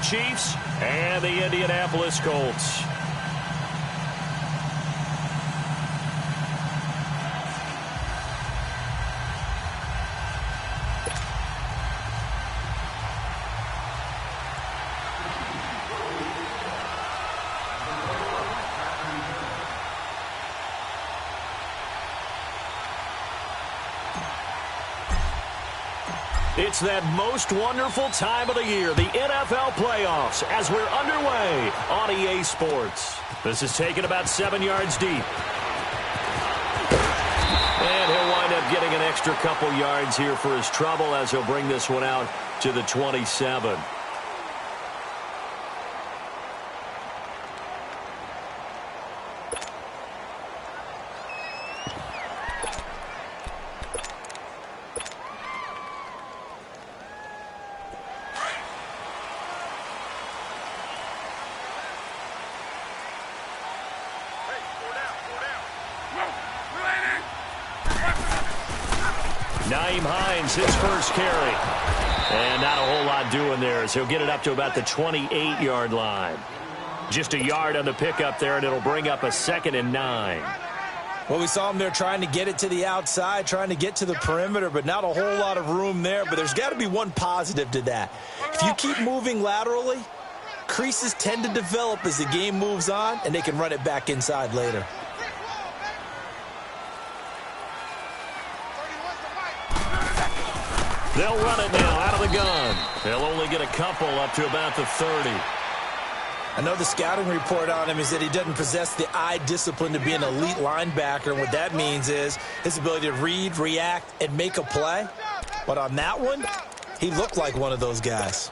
Chiefs and the Indianapolis Colts. It's that most wonderful time of the year, the NFL playoffs, as we're underway on EA Sports. This is taken about 7 yards deep. And he'll wind up getting an extra couple yards here for his trouble as he'll bring this one out to the 27. His first carry. And not a whole lot doing there as he'll get it up to about the 28-yard line. Just a yard on the pickup there, and it'll bring up a 2nd and 9. Well, we saw him there trying to get it to the outside, trying to get to the perimeter, but not a whole lot of room there. But there's got to be one positive to that. If you keep moving laterally, creases tend to develop as the game moves on, and they can run it back inside later. They'll run it now out of the gun. They'll only get a couple up to about the 30. I know the scouting report on him is that he doesn't possess the eye discipline to be an elite linebacker. And what that means is his ability to read, react, and make a play. But on that one, he looked like one of those guys.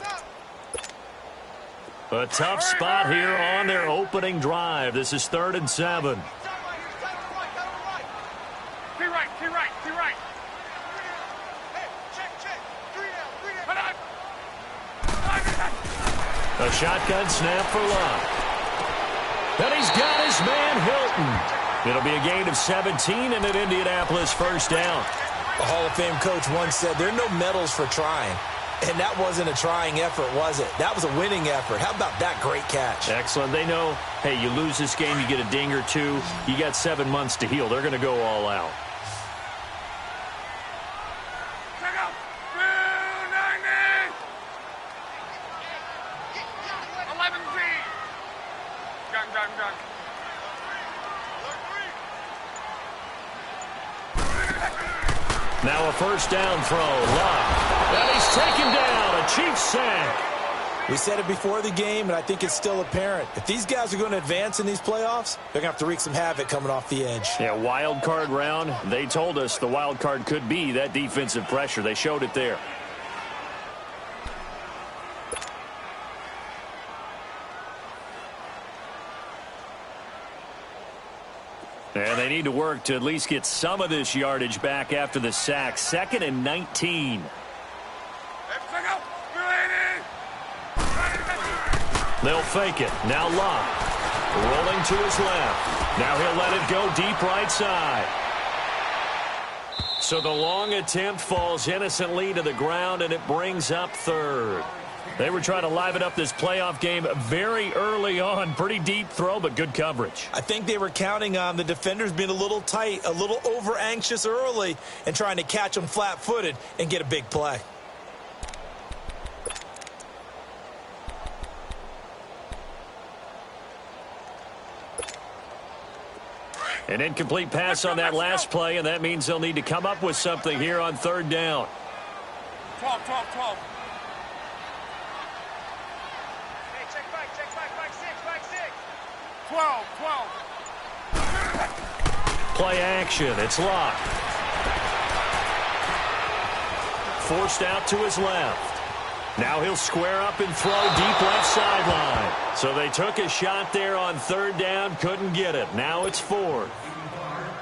A tough spot here on their opening drive. This is 3rd and 7. A shotgun snap for Luck. And he's got his man Hilton. It'll be a gain of 17 and an Indianapolis first down. A Hall of Fame coach once said there are no medals for trying. And that wasn't a trying effort, was it? That was a winning effort. How about that great catch? Excellent. They know, hey, you lose this game, you get a ding or two. You got 7 months to heal. They're going to go all out. Now a first down throw. Luck. And he's taken down. A Chiefs sack. We said it before the game, and I think it's still apparent. If these guys are going to advance in these playoffs, they're going to have to wreak some havoc coming off the edge. Yeah, wild card round. They told us the wild card could be that defensive pressure. They showed it there. And they need to work to at least get some of this yardage back after the sack. 2nd and 19. They'll fake it. Now Luck. Rolling to his left. Now he'll let it go deep right side. So the long attempt falls innocently to the ground, and it brings up 3rd. They were trying to liven up this playoff game very early on. Pretty deep throw, but good coverage. I think they were counting on the defenders being a little tight, a little over-anxious early, and trying to catch them flat-footed and get a big play. An incomplete pass on that last play, and that means they'll need to come up with something here on 3rd down. 12. Play action. It's Luck. Forced out to his left. Now he'll square up and throw deep left sideline. So they took a shot there on 3rd down, couldn't get it. Now it's 4th.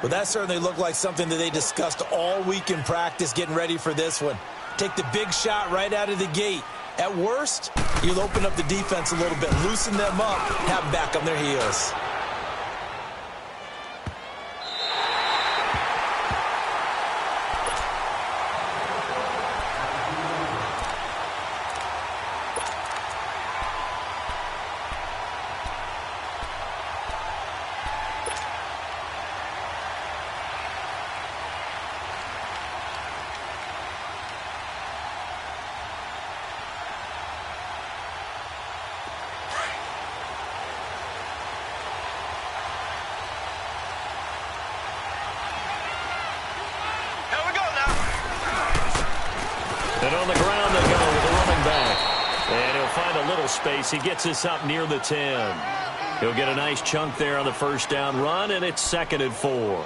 Well, that certainly looked like something that they discussed all week in practice getting ready for this one. Take the big shot right out of the gate. At worst, you'll open up the defense a little bit, loosen them up, have them back on their heels. on the ground they go with the running back. And he'll find a little space. He gets this up near the 10. He'll get a nice chunk there on the first down run, and it's 2nd and 4.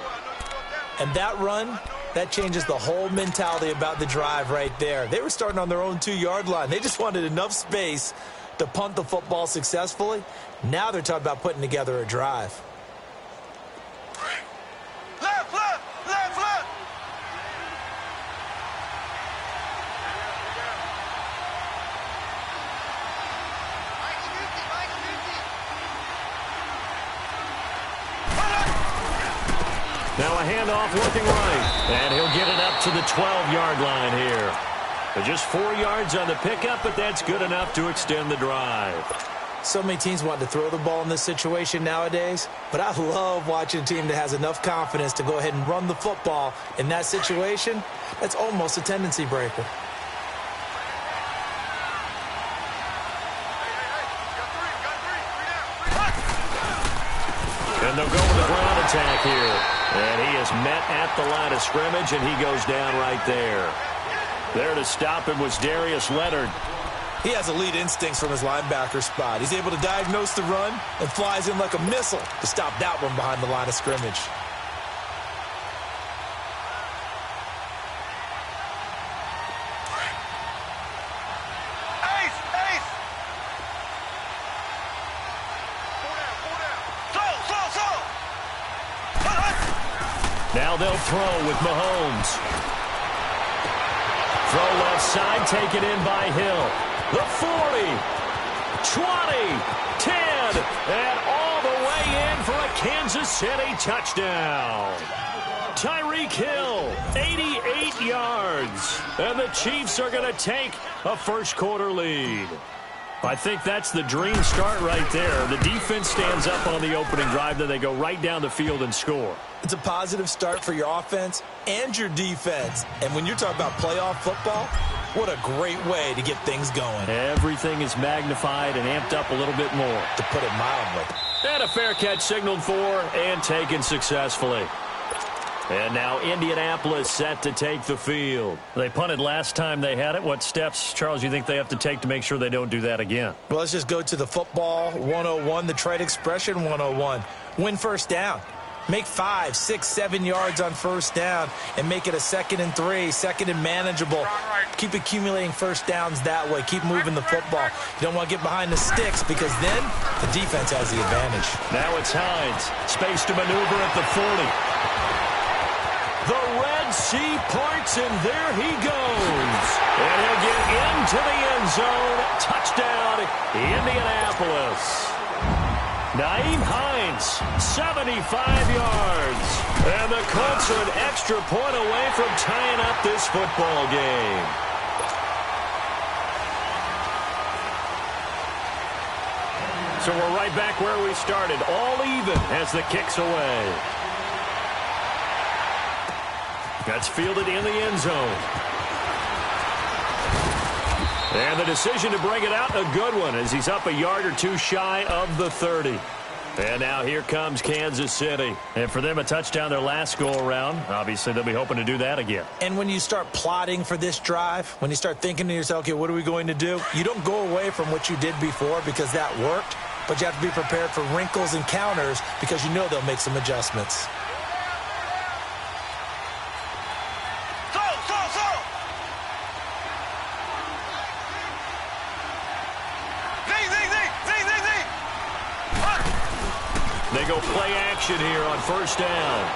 And that run, that changes the whole mentality about the drive right there. They were starting on their own 2-yard line. They just wanted enough space to punt the football successfully. Now they're talking about putting together a drive. Left, left, left, left. Now a handoff looking right. And he'll get it up to the 12-yard line here. But just 4 yards on the pickup, but that's good enough to extend the drive. So many teams want to throw the ball in this situation nowadays, but I love watching a team that has enough confidence to go ahead and run the football in that situation. That's almost a tendency breaker. And they'll go with the ground attack here. And he is met at the line of scrimmage, and he goes down right there. There to stop him was Darius Leonard. He has elite instincts from his linebacker spot. He's able to diagnose the run and flies in like a missile to stop that one behind the line of scrimmage. Ace, ace. Slow. Now they'll throw with Mahomes. Throw left side, taken in by Hill. The 40, 20, 10, and all the way in for a Kansas City touchdown. Tyreek Hill, 88 yards. And the Chiefs are going to take a first-quarter lead. I think that's the dream start right there. The defense stands up on the opening drive, then they go right down the field and score. It's a positive start for your offense and your defense. And when you're talking about playoff football, what a great way to get things going. Everything is magnified and amped up a little bit more. To put it mildly. And a fair catch signaled for and taken successfully. And now Indianapolis set to take the field. They punted last time they had it. What steps, Charles, you think they have to take to make sure they don't do that again? Well, let's just go to the football 101, the trade expression 101. Win first down. Make 5, 6, 7 yards on first down and make it a 2nd and 3, 2nd and manageable. Keep accumulating first downs that way. Keep moving the football. You don't want to get behind the sticks because then the defense has the advantage. Now it's Hines. Space to maneuver at the 40. The Red Sea parts, and there he goes. And he'll get into the end zone. Touchdown, Indianapolis. Nyheim Hines, 75 yards. And the Colts are an extra point away from tying up this football game. So we're right back where we started, all even as the kick's away. That's fielded in the end zone. And the decision to bring it out, a good one, as he's up a yard or two shy of the 30. And now here comes Kansas City. And for them, a touchdown their last go-around. Obviously, they'll be hoping to do that again. And when you start plotting for this drive, when you start thinking to yourself, okay, what are we going to do? You don't go away from what you did before because that worked, but you have to be prepared for wrinkles and counters because you know they'll make some adjustments. They go play action here on first down.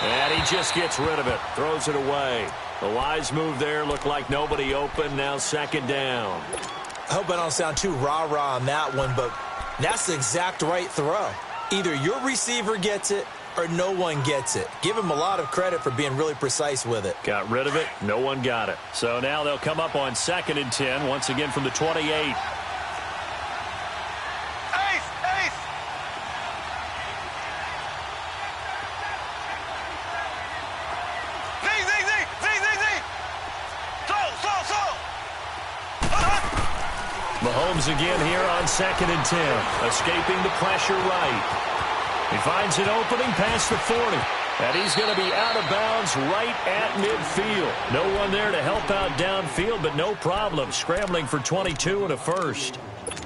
And he just gets rid of it, throws it away. The wise move there, looked like nobody open, now 2nd down. I hope I don't sound too rah-rah on that one, but that's the exact right throw. Either your receiver gets it or no one gets it. Give him a lot of credit for being really precise with it. Got rid of it, no one got it. So now they'll come up on 2nd and 10, once again from the 28. Mahomes again here on 2nd and 10. Escaping the pressure right. He finds an opening past the 40. And he's going to be out of bounds right at midfield. No one there to help out downfield, but no problem. Scrambling for 22 and a first.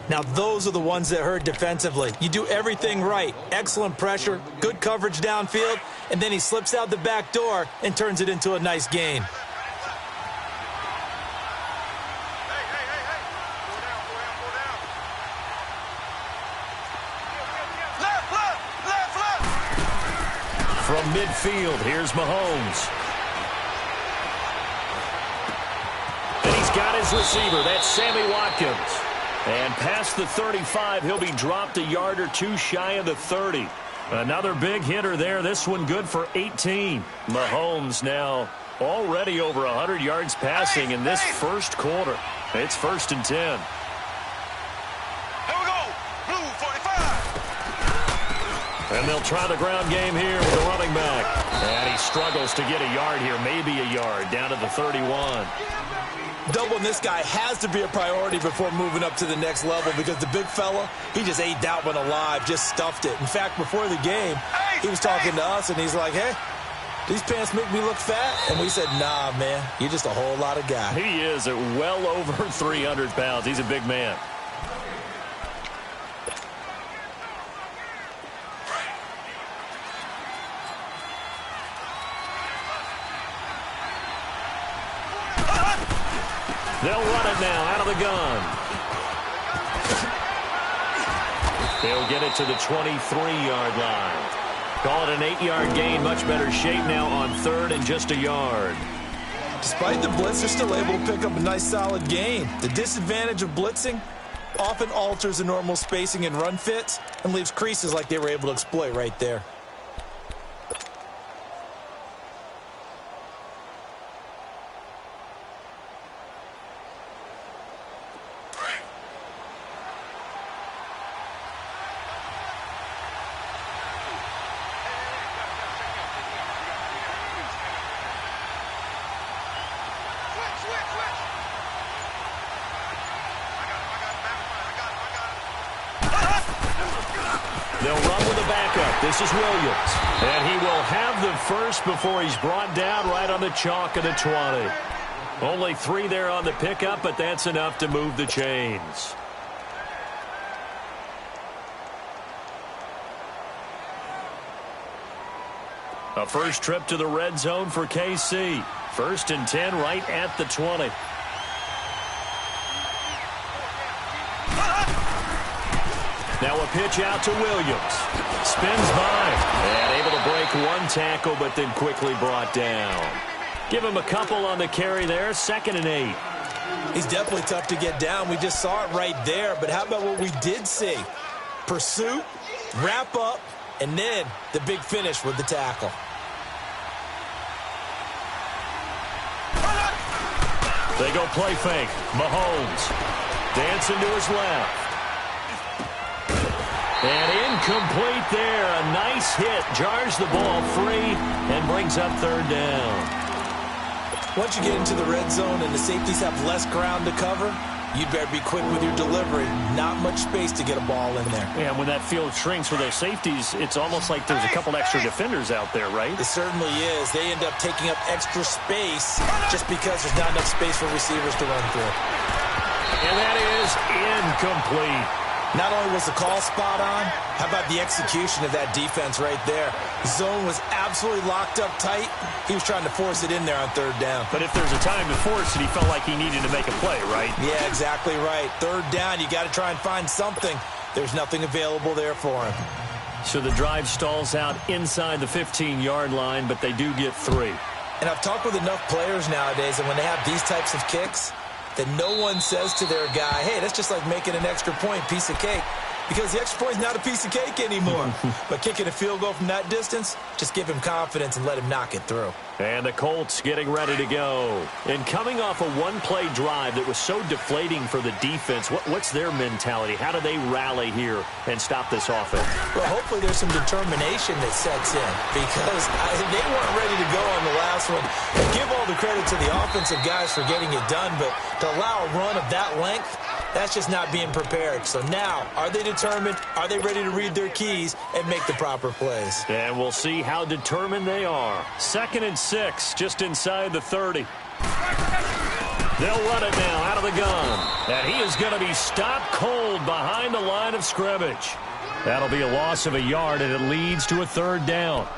Now, those are the ones that hurt defensively. You do everything right. Excellent pressure, good coverage downfield, and then he slips out the back door and turns it into a nice gain. From midfield, here's Mahomes. And he's got his receiver. That's Sammy Watkins. And past the 35, he'll be dropped a yard or two shy of the 30. Another big hitter there. This one good for 18. Mahomes now already over 100 yards passing in this first quarter. It's 1st and 10. And they'll try the ground game here with the running back. And he struggles to get a yard here, maybe a yard, down to the 31. Doubling this guy has to be a priority before moving up to the next level because the big fella, he just ate that one alive, just stuffed it. In fact, before the game, he was talking to us, and he's like, hey, these pants make me look fat? And we said, nah, man, you're just a whole lot of guy. He is at well over 300 pounds. He's a big man. They'll run it now out of the gun. They'll get it to the 23-yard line. Call it an 8-yard gain. Much better shape now on 3rd and just a yard. Despite the blitz, they're still able to pick up a nice solid gain. The disadvantage of blitzing often alters the normal spacing and run fits and leaves creases like they were able to exploit right there. They'll run with a backup. This is Williams. And he will have the first before he's brought down right on the chalk of the 20. Only 3 there on the pickup, but that's enough to move the chains. A first trip to the red zone for KC. 1st and 10 right at the 20. Now a pitch out to Williams. Spins by. And able to break one tackle, but then quickly brought down. Give him a couple on the carry there. 2nd and 8. He's definitely tough to get down. We just saw it right there. But how about what we did see? Pursuit, wrap up, and then the big finish with the tackle. They go play fake. Mahomes dancing to his left. And incomplete there. A nice hit. Jars the ball free and brings up 3rd down. Once you get into the red zone and the safeties have less ground to cover, you'd better be quick with your delivery. Not much space to get a ball in there. Yeah, when that field shrinks with those safeties, it's almost like there's a couple extra defenders out there, right? It certainly is. They end up taking up extra space just because there's not enough space for receivers to run through. And that is incomplete. Not only was the call spot on, how about the execution of that defense right there? The zone was absolutely locked up tight. He was trying to force it in there on 3rd down. But if there's a time to force it, he felt like he needed to make a play, right? Yeah, exactly right. 3rd down, you got to try and find something. There's nothing available there for him. So the drive stalls out inside the 15-yard line, but they do get 3. And I've talked with enough players nowadays, and when they have these types of kicks, that no one says to their guy, hey, that's just like making an extra point, piece of cake. Because the extra point is not a piece of cake anymore. But kicking a field goal from that distance, just give him confidence and let him knock it through. And the Colts getting ready to go. And coming off a one-play drive that was so deflating for the defense, what's their mentality? How do they rally here and stop this offense? Well, hopefully there's some determination that sets in because they weren't ready to go on the last one. I give all the credit to the offensive guys for getting it done, but to allow a run of that length, that's just not being prepared. So now, are they determined? Are they ready to read their keys and make the proper plays? And we'll see how determined they are. 2nd and 6, just inside the 30. They'll run it now out of the gun. And he is going to be stopped cold behind the line of scrimmage. That'll be a loss of a yard, and it leads to a 3rd down.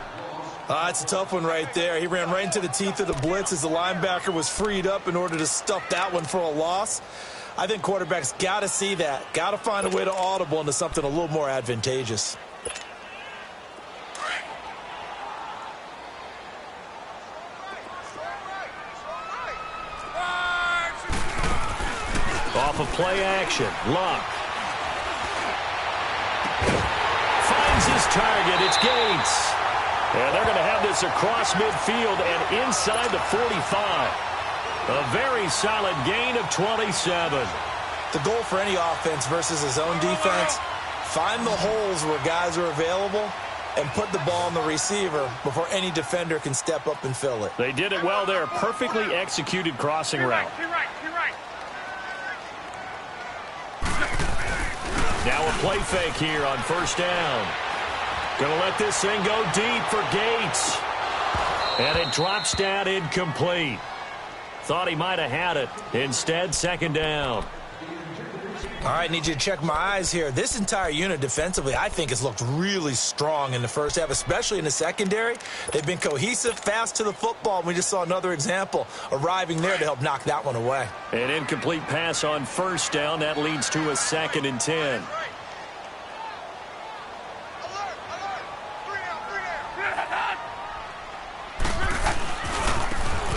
It's a tough one right there. He ran right into the teeth of the blitz as the linebacker was freed up in order to stuff that one for a loss. I think quarterbacks got to see that. Got to find a way to audible into something a little more advantageous. Off of play action, Luck. Finds his target, it's Gates. And they're going to have this across midfield and inside the 45. A very solid gain of 27. The goal for any offense versus his own defense, find the holes where guys are available and put the ball on the receiver before any defender can step up and fill it. They did it well there. Perfectly executed crossing route. Now a play fake here on 1st down. Going to let this thing go deep for Gates. And it drops down incomplete. Thought he might have had it. Instead, 2nd down. All right, need you to check my eyes here. This entire unit defensively, I think, has looked really strong in the first half, especially in the secondary. They've been cohesive, fast to the football, and we just saw another example arriving there to help knock that one away. An incomplete pass on 1st down. That leads to a 2nd and 10.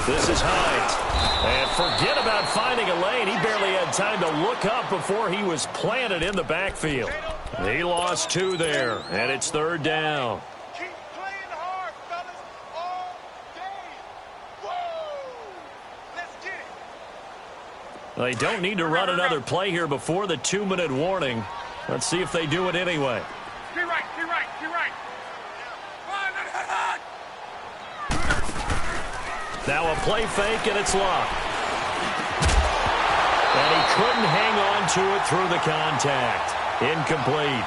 This is Hines. And forget about finding a lane. He barely had time to look up before he was planted in the backfield. He lost 2 there, and it's 3rd down. Keep playing hard, fellas, all day. Whoa! Let's get it. They don't need to run another play here before the 2-minute warning. Let's see if they do it anyway. Get right. Now a play fake, and it's Luck. And he couldn't hang on to it through the contact. Incomplete.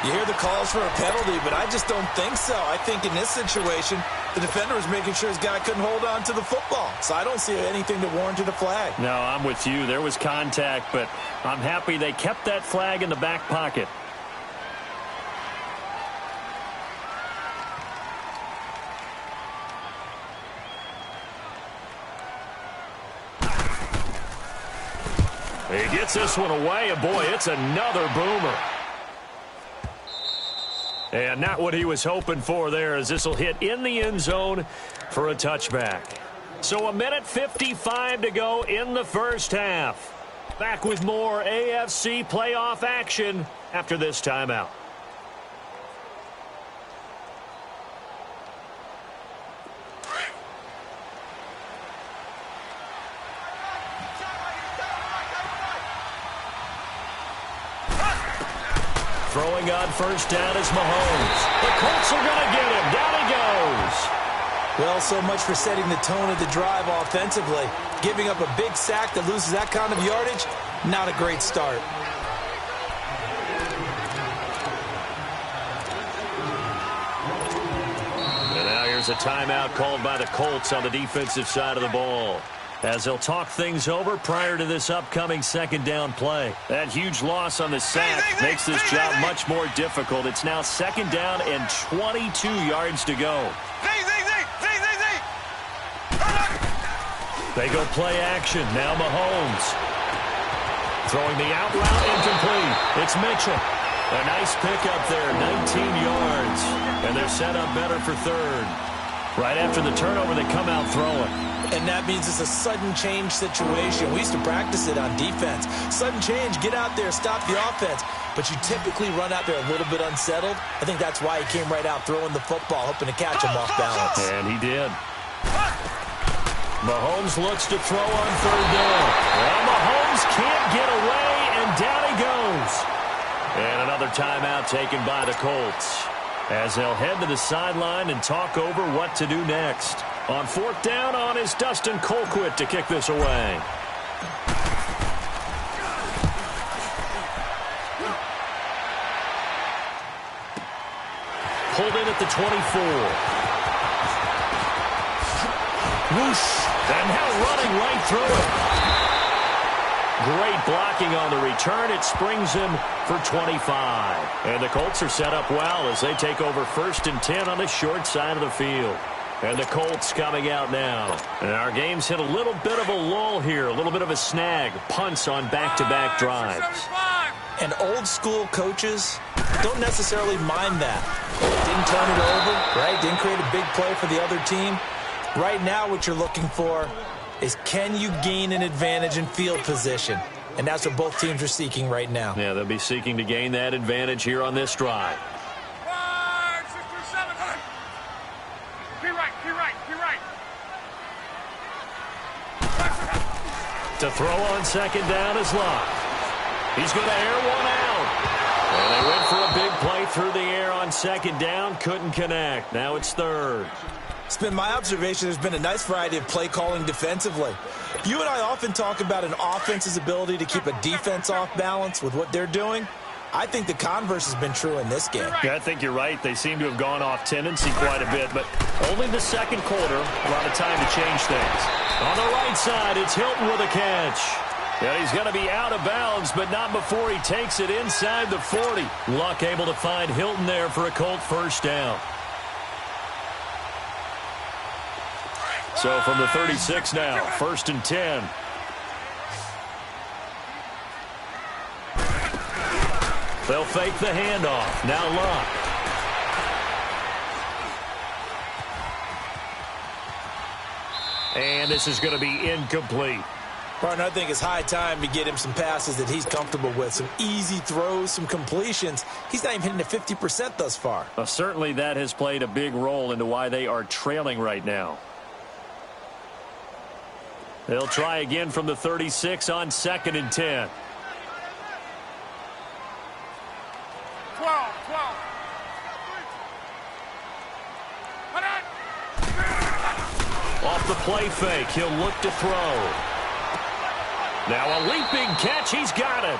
You hear the calls for a penalty, but I just don't think so. I think in this situation, the defender was making sure his guy couldn't hold on to the football. So I don't see anything that warranted a flag. No, I'm with you. There was contact, but I'm happy they kept that flag in the back pocket. He gets this one away, and boy, it's another boomer. And not what he was hoping for there, as this will hit in the end zone for a touchback. So 1:55 to go in the first half. Back with more AFC playoff action after this timeout. Throwing on 1st down is Mahomes. The Colts are going to get him. Down he goes. Well, so much for setting the tone of the drive offensively. Giving up a big sack that loses that kind of yardage, not a great start. And now here's a timeout called by the Colts on the defensive side of the ball, as they'll talk things over prior to this upcoming 2nd down play. That huge loss on the sack makes this job much more difficult. It's now 2nd down and 22 yards to go. They go play action. Now Mahomes. Throwing the out route, incomplete. It's Mitchell. A nice pickup there, 19 yards. And they're set up better for 3rd. Right after the turnover, they come out throwing. And that means it's a sudden change situation. We used to practice it on defense. Sudden change, get out there, stop the offense. but you typically run out there a little bit unsettled. I think that's why he came right out throwing the football, hoping to catch him off balance. And he did. Mahomes looks to throw on third down. Well, Mahomes can't get away, and down he goes. And another timeout taken by the Colts, as they'll head to the sideline and talk over what to do next. On fourth down on is Dustin Colquitt to kick this away. Pulled in at the 24. Whoosh. And now running right through it. Great blocking on the return. It springs him for 25. And the Colts are set up well as they take over 1st and 10 on the short side of the field. And the Colts coming out now. And our game's hit a little bit of a lull here, a little bit of a snag. Punts on back-to-back drives. And old school coaches don't necessarily mind that. Didn't turn it over, right? Didn't create a big play for the other team. Right now what you're looking for is, can you gain an advantage in field position? And that's what both teams are seeking right now. Yeah, they'll be seeking to gain that advantage here on this drive. 5, 6, 7. Be right. To throw on second down is Locke. He's going to air one out. And they went for a big play through the air on second down. Couldn't connect. Now it's third. It's been my observation there's been a nice variety of play calling defensively. You and I often talk about an offense's ability to keep a defense off balance with what they're doing. I think the converse has been true in this game. Yeah, I think you're right. They seem to have gone off tendency quite a bit, but only the second quarter, a lot of time to change things. On the right side, it's Hilton with a catch. And he's going to be out of bounds, but not before he takes it inside the 40. Luck able to find Hilton there for a Colt first down. So from the 36 now, 1st and 10. They'll fake the handoff. Now Luck. And this is going to be incomplete. Partner, I think it's high time to get him some passes that he's comfortable with. Some easy throws, some completions. He's not even hitting at 50% thus far. Certainly that has played a big role into why they are trailing right now. They'll try again from the 36 on 2nd and 10. 12. Off the play fake, he'll look to throw. Now a leaping catch, he's got it.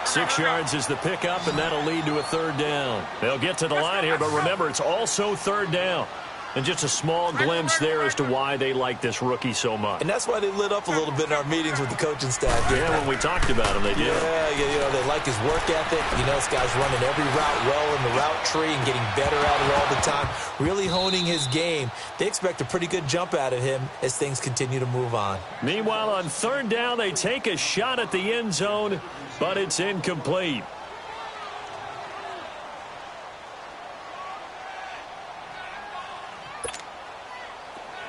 6 yards is the pickup, and that'll lead to a third down. They'll get to the line here, but remember, it's also third down. And just a small glimpse there as to why they like this rookie so much. And that's why they lit up a little bit in our meetings with the coaching staff. Yeah, when we talked about him, they did. Yeah, they like his work ethic. You know, this guy's running every route well in the route tree and getting better at it all the time, really honing his game. They expect a pretty good jump out of him as things continue to move on. Meanwhile, on third down, they take a shot at the end zone, but it's incomplete.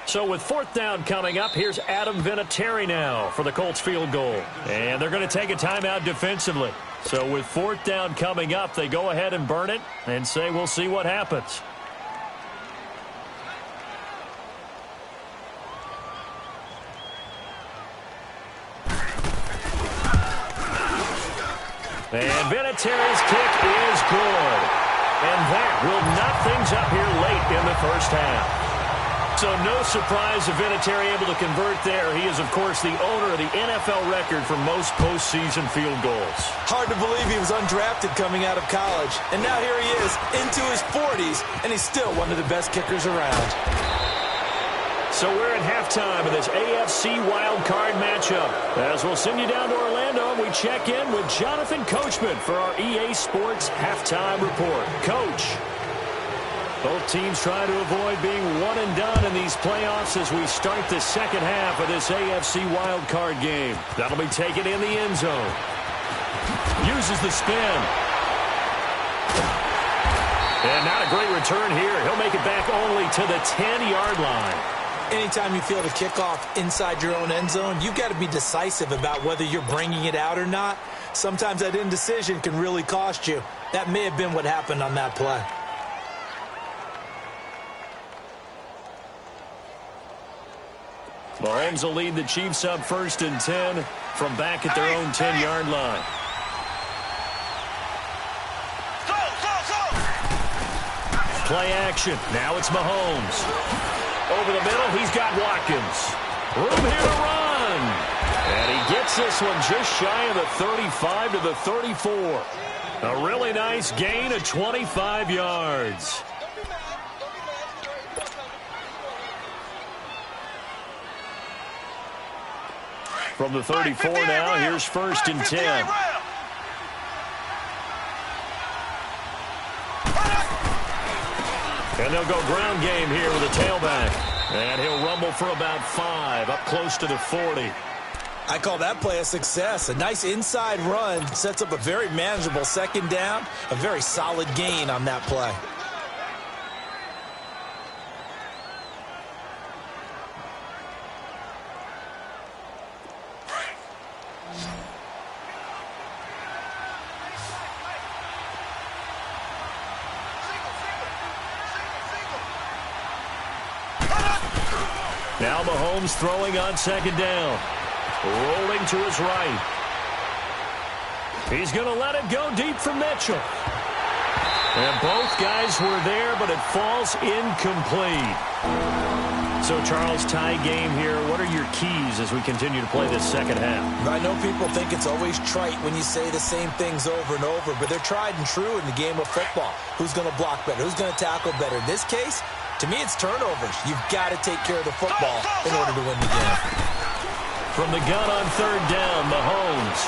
So with 4th down coming up, here's Adam Vinatieri now for the Colts field goal. And they're going to take a timeout defensively. So with 4th down coming up, they go ahead and burn it and say we'll see what happens. And Vinatieri's kick is good. And that will knock things up here late in the first half. So no surprise if Vinatieri able to convert there. He is, of course, the owner of the NFL record for most postseason field goals. Hard to believe he was undrafted coming out of college. And now here he is into his 40s, and he's still one of the best kickers around. So we're at halftime of this AFC wildcard matchup. As we'll send you down to Orlando, we check in with Jonathan Coachman for our EA Sports Halftime Report. Coach. Both teams try to avoid being one and done in these playoffs as we start the second half of this AFC wildcard game. That'll be taken in the end zone. Uses the spin. And not a great return here. He'll make it back only to the 10-yard line. Anytime you feel the kickoff inside your own end zone, you've got to be decisive about whether you're bringing it out or not. Sometimes that indecision can really cost you. That may have been what happened on that play. Mahomes will lead the Chiefs up 1st and 10 from back at their own 10-yard line. Play action. Now it's Mahomes. Over the middle, he's got Watkins. Room here to run. And he gets this one just shy of the 35 to the 34. A really nice gain of 25 yards. From the 34 now, here's 1st and 10. And they'll go ground game here with a tailback. And he'll rumble for about 5, up close to the 40. I call that play a success. A nice inside run sets up a very manageable 2nd down. A very solid gain on that play. Now Mahomes throwing on 2nd down. Rolling to his right. He's going to let it go deep for Mitchell. And both guys were there, but it falls incomplete. So, Charles, tie game here. What are your keys as we continue to play this second half? I know people think it's always trite when you say the same things over and over, but they're tried and true in the game of football. Who's going to block better? Who's going to tackle better? In this case, to me, it's turnovers. You've got to take care of the football in order to win the game. From the gun on 3rd down, Mahomes.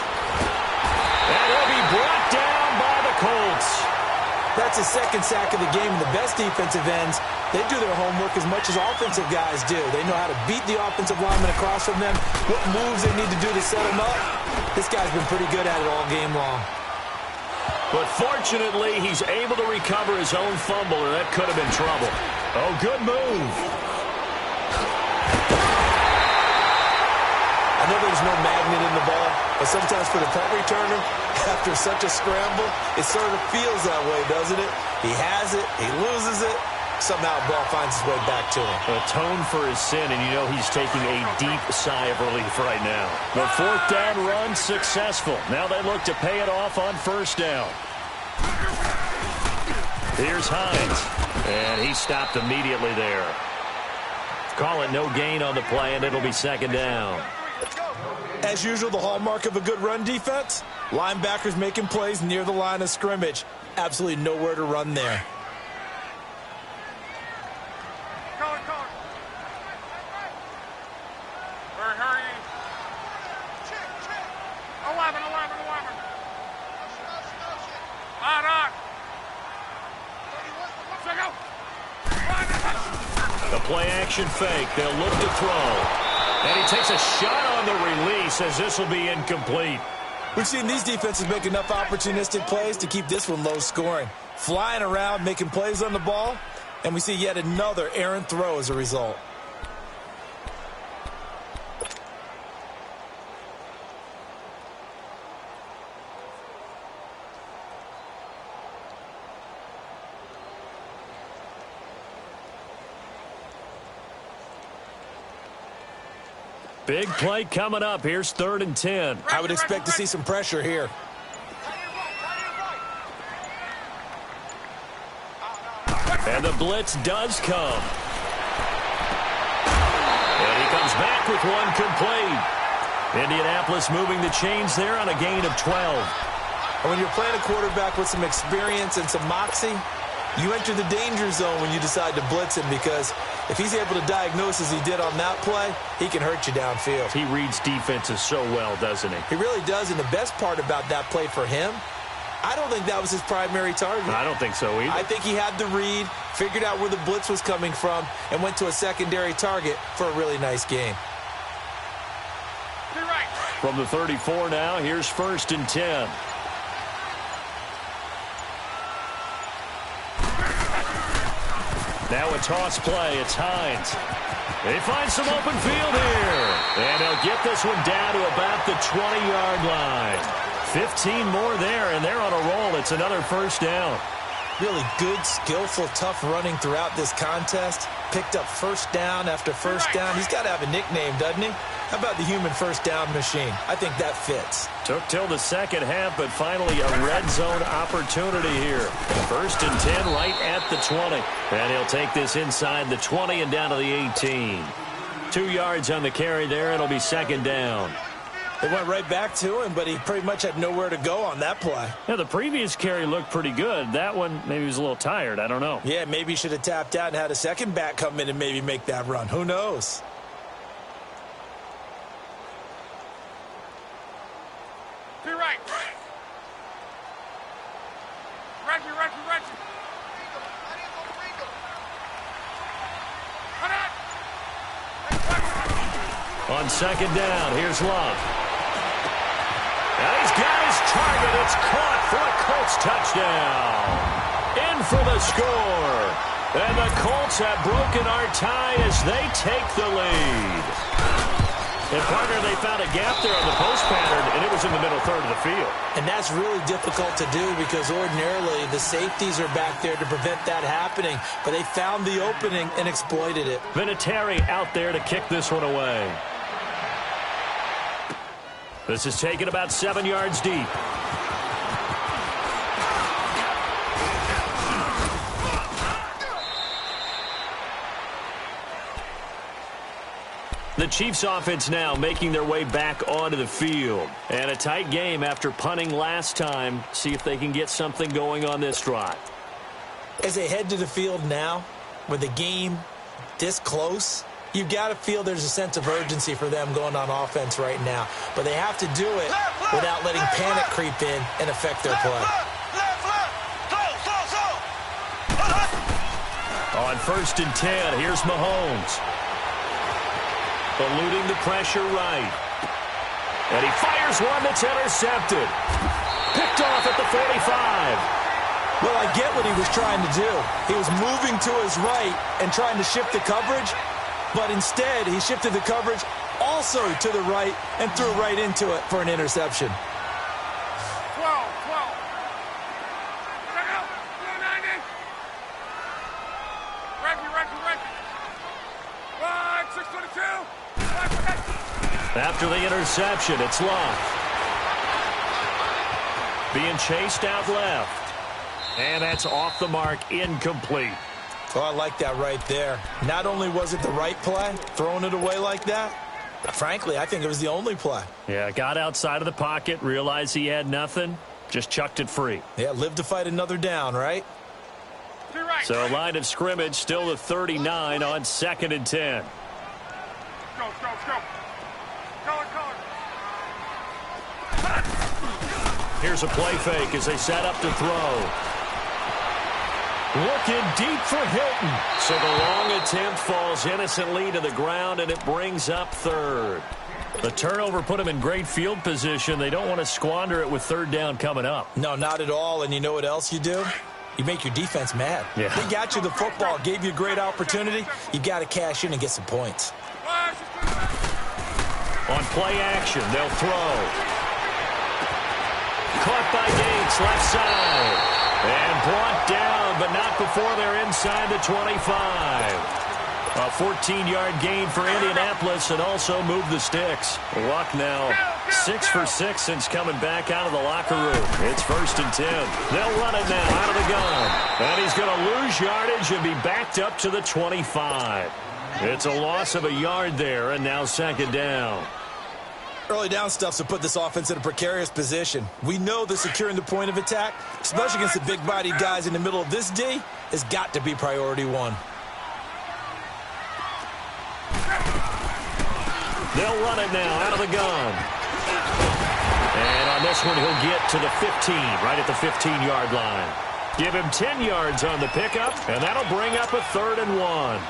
And he'll be brought down by the Colts. That's his 2nd sack of the game. And the best defensive ends, they do their homework as much as offensive guys do. They know how to beat the offensive lineman across from them, what moves they need to do to set them up. This guy's been pretty good at it all game long. But fortunately, he's able to recover his own fumble, or that could have been trouble. Oh, good move. I know there's no magnet in the ball, but sometimes for the punt returner, after such a scramble, it sort of feels that way, doesn't it? He has it, he loses it, somehow the ball finds its way back to him. Atone for his sin, and you know he's taking a deep sigh of relief right now. The 4th down run successful. Now they look to pay it off on 1st down. Here's Hines, and he stopped immediately there. Call it no gain on the play, and it'll be 2nd down. As usual, the hallmark of a good run defense, linebackers making plays near the line of scrimmage. Absolutely nowhere to run there. Hurry. 11. The play action fake. They'll look to throw. And he takes a shot on the release as this will be incomplete. We've seen these defenses make enough opportunistic plays to keep this one low scoring. Flying around, making plays on the ball, and we see yet another errant throw as a result. Big play coming up. Here's 3rd and 10. I would expect to see some pressure here. And the blitz does come. And he comes back with one complete. Indianapolis moving the chains there on a gain of 12. And when you're playing a quarterback with some experience and some moxie, you enter the danger zone when you decide to blitz him, because if he's able to diagnose as he did on that play, he can hurt you downfield. He reads defenses so well, doesn't he? He really does, and the best part about that play for him, I don't think that was his primary target. I don't think so either. I think he had the read, figured out where the blitz was coming from, and went to a secondary target for a really nice game. From the 34 now, here's 1st and 10. Now a toss play. It's Hines. They find some open field here. And they'll get this one down to about the 20-yard line. 15 more there, and they're on a roll. It's another first down. Really good, skillful, tough running throughout this contest. Picked up first down after first down. He's got to have a nickname, doesn't he? How about the human first down machine? I think that fits. Took till the second half, but finally a red zone opportunity here. First and 10 right at the 20. And he'll take this inside the 20 and down to the 18. 2 yards on the carry there. It'll be second down. They went right back to him, but he pretty much had nowhere to go on that play. Yeah, the previous carry looked pretty good. That one, maybe he was a little tired. I don't know. Yeah, maybe he should have tapped out and had a second back come in and maybe make that run. Who knows? To your right. Reggie. On second down, here's Love. And he's got his target. It's caught for a Colts touchdown. In for the score. And the Colts have broken our tie as they take the lead. And, partner, they found a gap there on the post pattern, and it was in the middle third of the field. And that's really difficult to do because ordinarily the safeties are back there to prevent that happening. But they found the opening and exploited it. Vinatieri out there to kick this one away. This is taken about 7 yards deep. The Chiefs offense now making their way back onto the field. And a tight game after punting last time. See if they can get something going on this drive. As they head to the field now, with the game this close, you've got to feel there's a sense of urgency for them going on offense right now. But they have to do it without letting panic creep in and affect their play. On first and 10, here's Mahomes. Eluding the pressure right. And he fires one that's intercepted. Picked off at the 45. Well, I get what he was trying to do. He was moving to his right and trying to shift the coverage, but instead he shifted the coverage also to the right and threw right into it for an interception. 12. Check out. 90. Reggie. 622. After the interception, it's Love. Being chased out left. And that's off the mark, incomplete. Oh, I like that right there. Not only was it the right play, throwing it away like that, frankly, I think it was the only play. Yeah, got outside of the pocket, realized he had nothing, just chucked it free. Yeah, live to fight another down, right? Right. So line of scrimmage still the 39 on second and 10. Go. Color. Here's a play fake as they set up to throw. Looking deep for Hilton. So the long attempt falls innocently to the ground, and it brings up third. The turnover put them in great field position. They don't want to squander it with third down coming up. No, not at all. And you know what else you do? You make your defense mad. Yeah. They got you the football, gave you a great opportunity. You got to cash in and get some points. On play action, they'll throw. Caught by Gates, left side. And brought down, but not before they're inside the 25. A 14-yard gain for Indianapolis and also moved the sticks. Luck now 6 for 6 since coming back out of the locker room. It's first and 10. They'll run it now out of the gun. And he's going to lose yardage and be backed up to the 25. It's a loss of a yard there, and now second down. Early down stuff's to put this offense in a precarious position. We know that securing the point of attack, especially against the big-bodied guys in the middle of this D, has got to be priority one. They'll run it now out of the gun. And on this one, he'll get to the 15, right at the 15-yard line. Give him 10 yards on the pickup, and that'll bring up a 3rd and 1.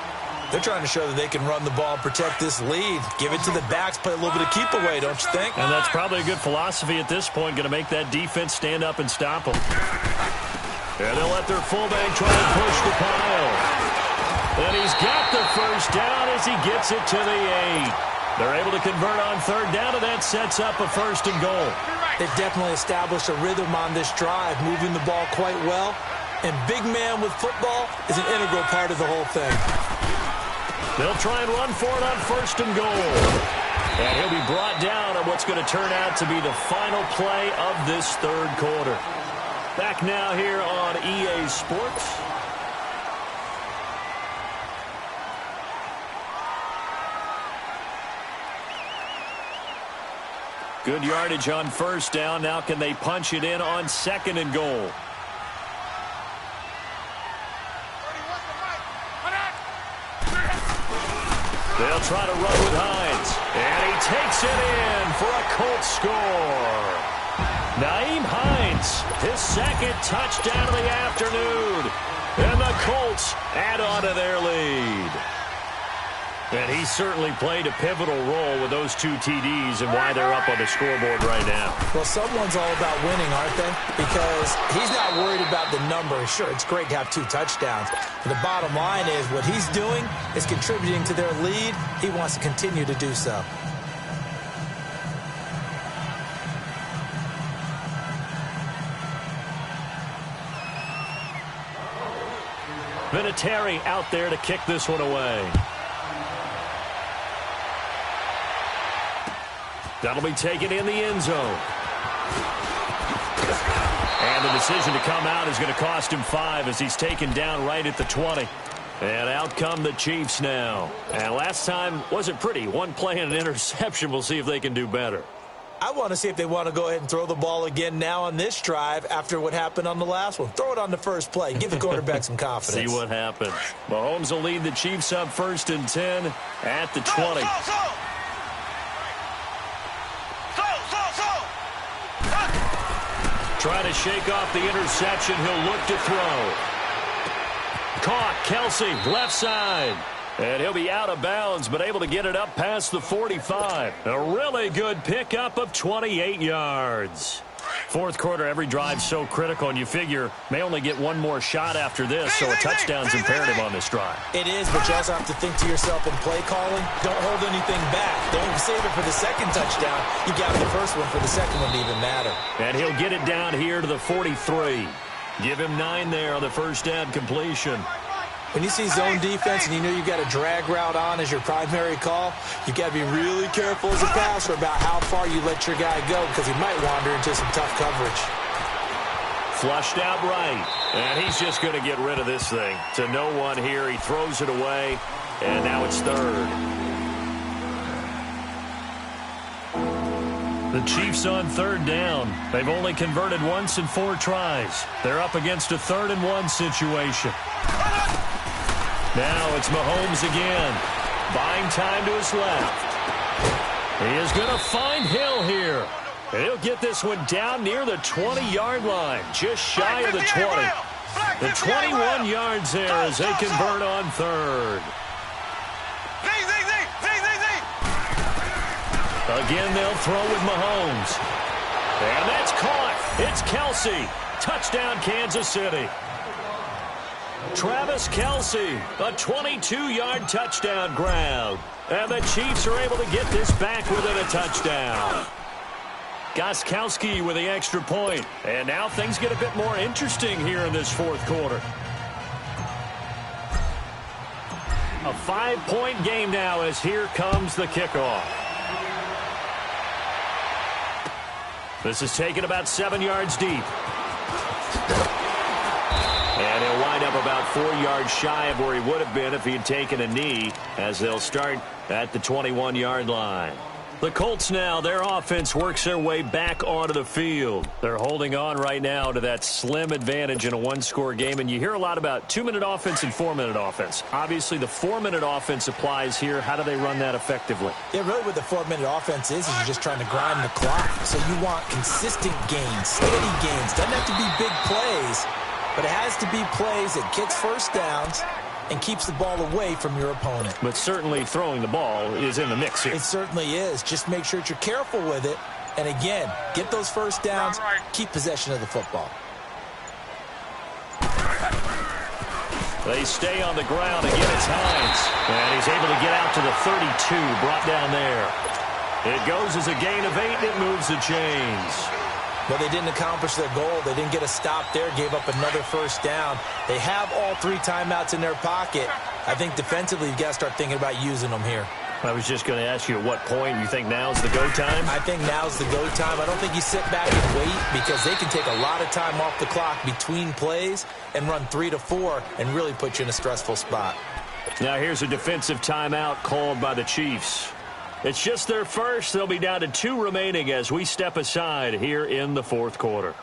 They're trying to show that they can run the ball and protect this lead. Give it to the backs, play a little bit of keep away, don't you think? And that's probably a good philosophy at this point, going to make that defense stand up and stop them. And they'll let their fullback try to push the pile. And he's got the first down as he gets it to the 8. They're able to convert on third down, and that sets up a 1st and goal. They've definitely established a rhythm on this drive, moving the ball quite well. And big man with football is an integral part of the whole thing. They'll try and run for it on 1st and goal. And he'll be brought down on what's going to turn out to be the final play of this 3rd quarter. Back now here on EA Sports. Good yardage on 1st down. Now can they punch it in on 2nd and goal? They'll try to run with Hines. And he takes it in for a Colts score. Nyheim Hines, his 2nd touchdown of the afternoon. And the Colts add on to their lead. And he certainly played a pivotal role with those 2 TDs and why they're up on the scoreboard right now. Well, someone's all about winning, aren't they? Because he's not worried about the number. Sure, it's great to have 2 touchdowns. But the bottom line is what he's doing is contributing to their lead. He wants to continue to do so. Vinatieri out there to kick this one away. That'll be taken in the end zone. And the decision to come out is going to cost him 5 as he's taken down right at the 20. And out come the Chiefs now. And last time wasn't pretty. 1 play and an interception. We'll see if they can do better. I want to see if they want to go ahead and throw the ball again now on this drive after what happened on the last one. Throw it on the first play. Give the quarterback some confidence. See what happens. Mahomes will lead the Chiefs up 1st and 10 at the 20. Trying to shake off the interception. He'll look to throw. Caught. Kelsey, left side. And he'll be out of bounds, but able to get it up past the 45. A really good pickup of 28 yards. 4th quarter, every drive's so critical, and you figure may only get 1 more shot after this, so a touchdown's imperative on this drive. It is, but you also have to think to yourself in play calling, don't hold anything back. Don't save it for the 2nd touchdown. You got the 1st one for the 2nd one to even matter. And he'll get it down here to the 43. Give him 9 there on the 1st down completion. When you see zone defense and you know you've got a drag route on as your primary call, you've got to be really careful as a passer about how far you let your guy go because he might wander into some tough coverage. Flushed out right, and he's just going to get rid of this thing. To no one here, he throws it away, and now it's 3rd. The Chiefs on 3rd down. They've only converted once in 4 tries. They're up against a 3rd and 1 situation. Now it's Mahomes again. Buying time to his left. He is going to find Hill here. And he'll get this one down near the 20-yard line, just shy of the 20. The 21 yards there as they convert on 3rd. Again, they'll throw with Mahomes. And that's caught. It's Kelsey. Touchdown, Kansas City. Travis Kelsey, a 22-yard touchdown grab. And the Chiefs are able to get this back within a touchdown. Gostkowski with the extra point. And now things get a bit more interesting here in this 4th quarter. A 5-point game now as here comes the kickoff. This is taken about 7 yards deep. And he'll wind up about 4 yards shy of where he would have been if he had taken a knee, as they'll start at the 21-yard line. The Colts now, their offense works their way back onto the field. They're holding on right now to that slim advantage in a 1-score game, and you hear a lot about 2-minute offense and 4-minute offense. Obviously, the 4-minute offense applies here. How do they run that effectively? Yeah, really what the 4-minute offense is you're just trying to grind the clock. So you want consistent gains, steady gains. Doesn't have to be big plays, but it has to be plays that gets first downs and keeps the ball away from your opponent. But certainly throwing the ball is in the mix here. It certainly is. Just make sure that you're careful with it. And again, get those first downs, keep possession of the football. They stay on the ground. Again, it's Hines. And he's able to get out to the 32, brought down there. It goes as a gain of 8, and it moves the chains. Well, they didn't accomplish their goal. They didn't get a stop there, gave up another first down. They have all 3 timeouts in their pocket. I think defensively, you've got to start thinking about using them here. I was just going to ask you at what point you think now's the go time? I think now's the go time. I don't think you sit back and wait because they can take a lot of time off the clock between plays and run 3 to 4 and really put you in a stressful spot. Now here's a defensive timeout called by the Chiefs. It's just their first. They'll be down to 2 remaining as we step aside here in the fourth quarter.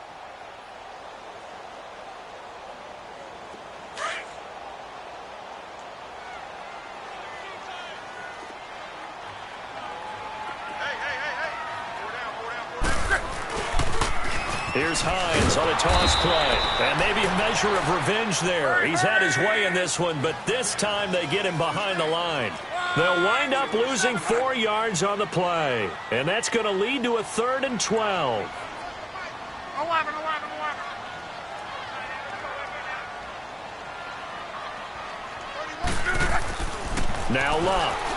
Here's Hines on a toss play. And maybe a measure of revenge there. He's had his way in this one, but this time they get him behind the line. They'll wind up losing 4 yards on the play. And that's going to lead to a 3rd and 12. 11. Now Love.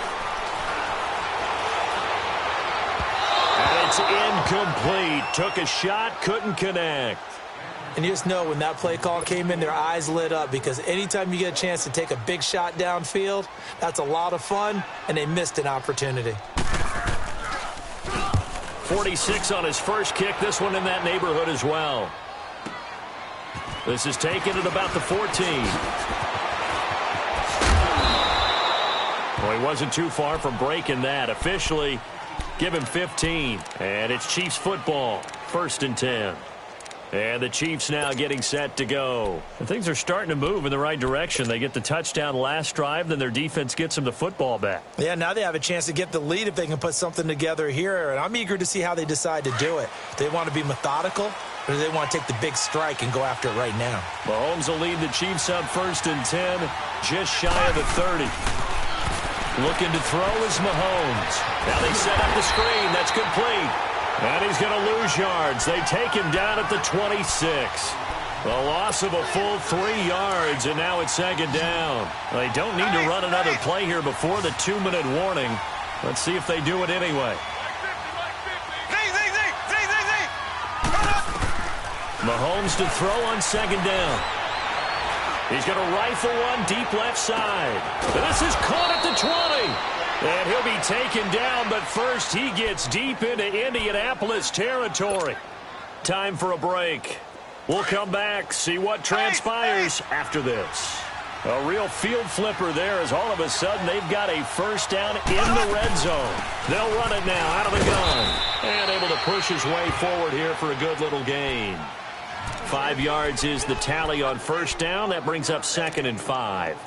And it's incomplete. Took a shot, couldn't connect. And you just know when that play call came in, their eyes lit up because anytime you get a chance to take a big shot downfield, that's a lot of fun, and they missed an opportunity. 46 on his first kick. This one in that neighborhood as well. This is taken at about the 14. Well, he wasn't too far from breaking that. Officially, give him 15. And it's Chiefs football. 1st and 10. And the Chiefs now getting set to go. And things are starting to move in the right direction. They get the touchdown last drive, then their defense gets them the football back. Yeah, now they have a chance to get the lead if they can put something together here. And I'm eager to see how they decide to do it. Do they want to be methodical, or do they want to take the big strike and go after it right now? Mahomes will lead the Chiefs up 1st and 10, just shy of the 30. Looking to throw is Mahomes. Now they set up the screen. That's complete. And he's going to lose yards. They take him down at the 26. A loss of a full 3 yards, and now it's 2nd down. They don't need to run another play here before the 2-minute warning. Let's see if they do it anyway. Mahomes to throw on 2nd down. He's going to rifle one deep left side. This is caught at the 20. And he'll be taken down, but first he gets deep into Indianapolis territory. Time for a break. We'll come back, see what transpires after this. A real field flipper there as all of a sudden they've got a 1st down in the red zone. They'll run it now out of the gun. And able to push his way forward here for a good little gain. 5 yards is the tally on 1st down. That brings up 2nd and 5.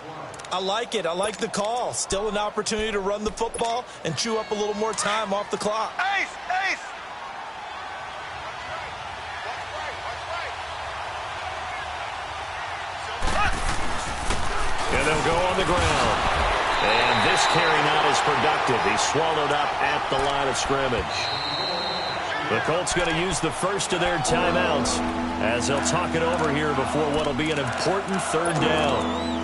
I like it. I like the call. Still an opportunity to run the football and chew up a little more time off the clock. Ace! And they'll go on the ground. And this carry not as productive. He's swallowed up at the line of scrimmage. The Colts going to use the first of their timeouts as they'll talk it over here before what will be an important 3rd down.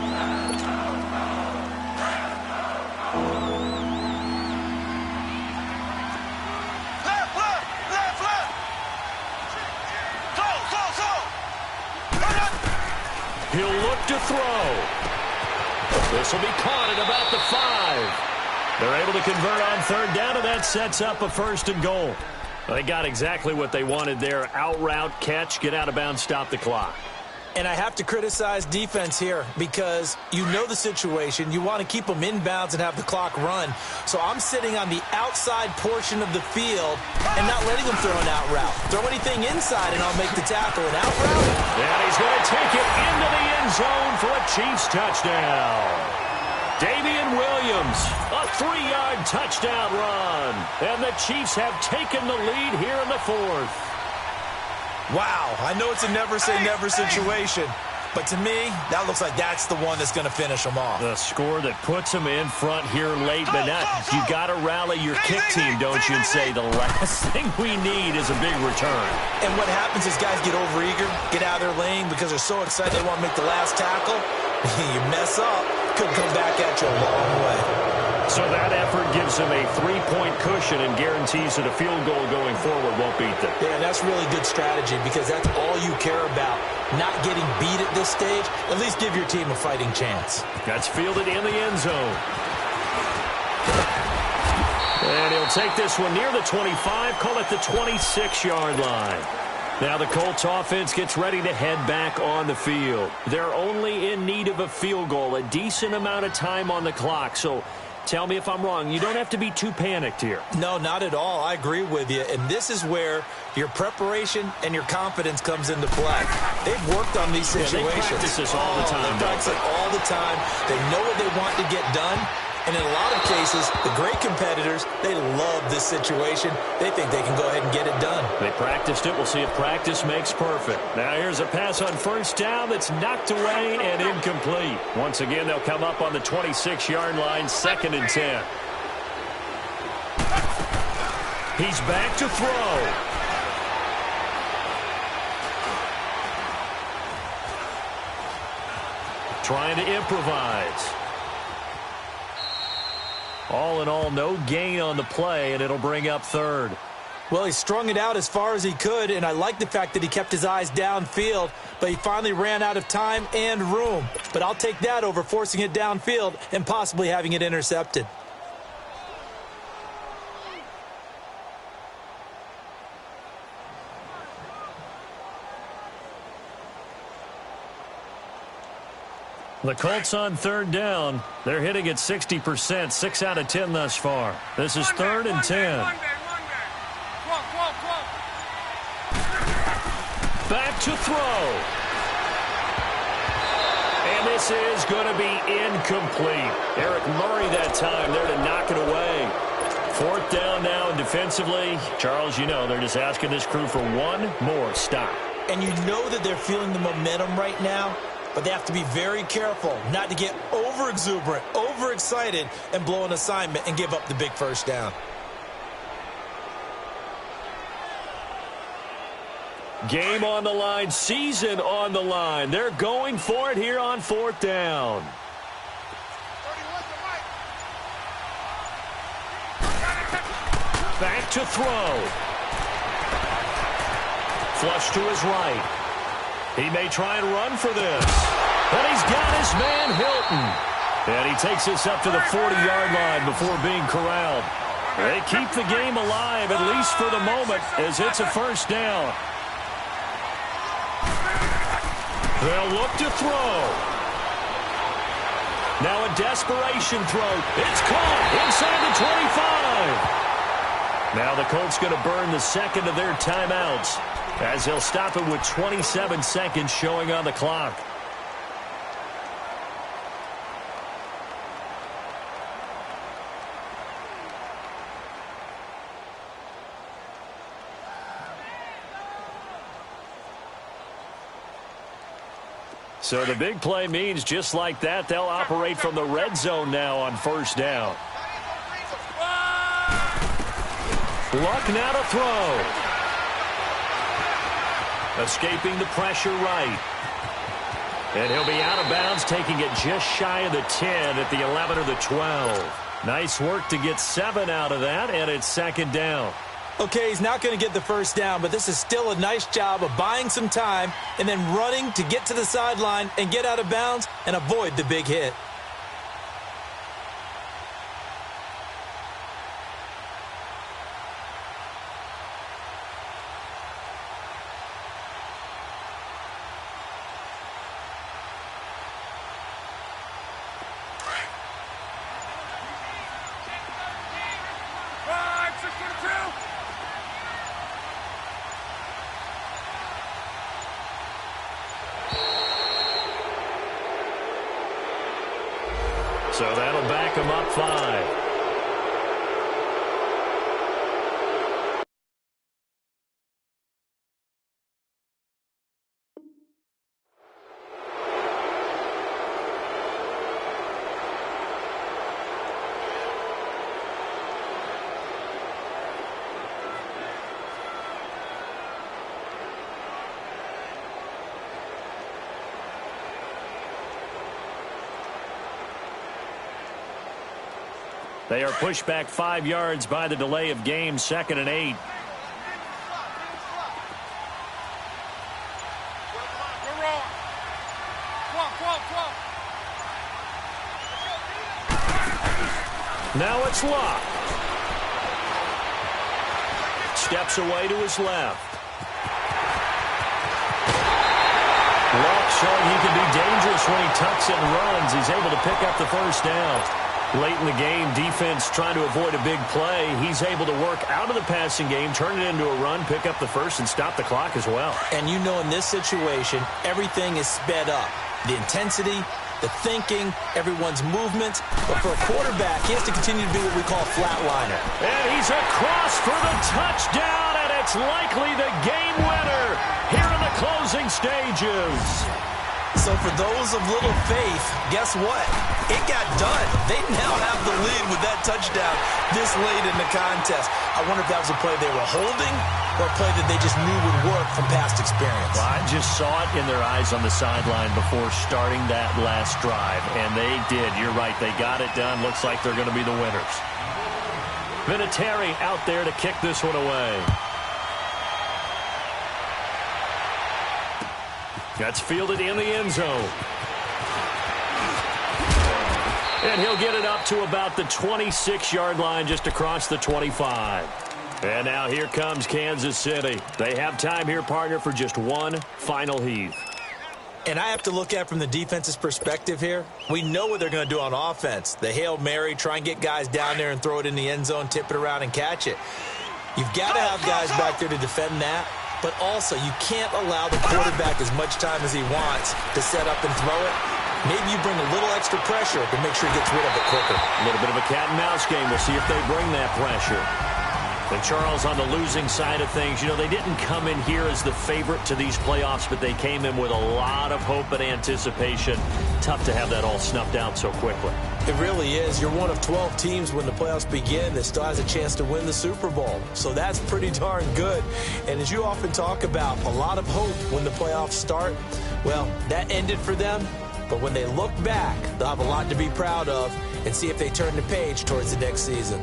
He'll look to throw. This will be caught at about the 5. They're able to convert on 3rd down, and that sets up a 1st and goal. They got exactly what they wanted there. Out route, catch, get out of bounds, stop the clock. And I have to criticize defense here because you know the situation. You want to keep them inbounds and have the clock run. So I'm sitting on the outside portion of the field and not letting them throw an out route. Throw anything inside and I'll make the tackle. An out route? And he's going to take it into the end zone for a Chiefs touchdown. Damian Williams, a 3-yard touchdown run. And the Chiefs have taken the lead here in the 4th. Wow, I know it's a never-say-never situation, but to me, that looks like that's the one that's going to finish them off. The score that puts them in front here late, but not. You got to rally your kick team, don't you, and say the last thing we need is a big return. And what happens is guys get overeager, get out of their lane because they're so excited they want to make the last tackle. You mess up, could come back at you a long way. So that effort gives him a 3-point cushion and guarantees that a field goal going forward won't beat them. Yeah, that's really good strategy because that's all you care about. Not getting beat at this stage, at least give your team a fighting chance. That's fielded in the end zone. And he'll take this one near the 25, call it the 26-yard line. Now the Colts offense gets ready to head back on the field. They're only in need of a field goal, a decent amount of time on the clock. So tell me if I'm wrong. You don't have to be too panicked here. No, not at all. I agree with you. And this is where your preparation and your confidence comes into play. They've worked on these situations. Yeah, they practice this all the time. They practice it all the time. They know what they want to get done. And in a lot of cases, the great competitors, they love this situation. They think they can go ahead and get it done. They practiced it. We'll see if practice makes perfect. Now here's a pass on first down that's knocked away and incomplete. Once again, they'll come up on the 26-yard line, 2nd and 10. He's back to throw. Trying to improvise. All in all, no gain on the play, and it'll bring up 3rd. Well, he strung it out as far as he could, and I like the fact that he kept his eyes downfield, but he finally ran out of time and room. But I'll take that over forcing it downfield and possibly having it intercepted. The Colts on 3rd down. They're hitting at 60%, 6 out of 10 thus far. This is 3rd and 10. Back to throw. And this is going to be incomplete. Eric Murray that time there to knock it away. 4th down now, and defensively, Charles, you know, they're just asking this crew for one more stop. And you know that they're feeling the momentum right now, but they have to be very careful not to get over-exuberant, overexcited, and blow an assignment and give up the big first down. Game on the line, season on the line. They're going for it here on 4th down. Back to throw. Flush to his right. He may try and run for this. But he's got his man Hilton. And he takes this up to the 40-yard line before being corralled. They keep the game alive, at least for the moment, as it's a first down. They'll look to throw. Now a desperation throw. It's caught inside the 25. Now the Colts going to burn the second of their timeouts, as they'll stop it with 27 seconds showing on the clock. So the big play means just like that, they'll operate from the red zone now on first down. Luck now to throw. Escaping the pressure right. And he'll be out of bounds, taking it just shy of the 10 at the 11 or the 12. Nice work to get 7 out of that, and it's second down. Okay, he's not going to get the first down, but this is still a nice job of buying some time and then running to get to the sideline and get out of bounds and avoid the big hit. So that'll back him up 5. They are pushed back 5 yards by the delay of game, 2nd and 8. Now it's Luck. Steps away to his left. Luck showing he can be dangerous when he tucks and runs. He's able to pick up the first down. Late in the game, defense trying to avoid a big play. He's able to work out of the passing game, turn it into a run, pick up the first, and stop the clock as well. And you know in this situation, everything is sped up. The intensity, the thinking, everyone's movements. But for a quarterback, he has to continue to be what we call a flatliner. And he's across for the touchdown, and it's likely the game winner here in the closing stages. So for those of little faith, guess what? It got done. They now have the lead with that touchdown this late in the contest. I wonder if that was a play they were holding or a play that they just knew would work from past experience. Well, I just saw it in their eyes on the sideline before starting that last drive, and they did. You're right. They got it done. Looks like they're going to be the winners. Vinatieri out there to kick this one away. That's fielded in the end zone. And he'll get it up to about the 26-yard line, just across the 25. And now here comes Kansas City. They have time here, partner, for just one final heave. And I have to look at it from the defense's perspective here. We know what they're going to do on offense. The Hail Mary, try and get guys down there and throw it in the end zone, tip it around and catch it. You've got to have guys back there to defend that. But also, you can't allow the quarterback as much time as he wants to set up and throw it. Maybe you bring a little extra pressure to make sure he gets rid of it quicker. A little bit of a cat and mouse game. We'll see if they bring that pressure. And Charles, on the losing side of things, you know, they didn't come in here as the favorite to these playoffs, but they came in with a lot of hope and anticipation. Tough to have that all snuffed out so quickly. It really is. You're one of 12 teams when the playoffs begin that still has a chance to win the Super Bowl. So that's pretty darn good. And as you often talk about, a lot of hope when the playoffs start. Well, that ended for them. But when they look back, they'll have a lot to be proud of and see if they turn the page towards the next season.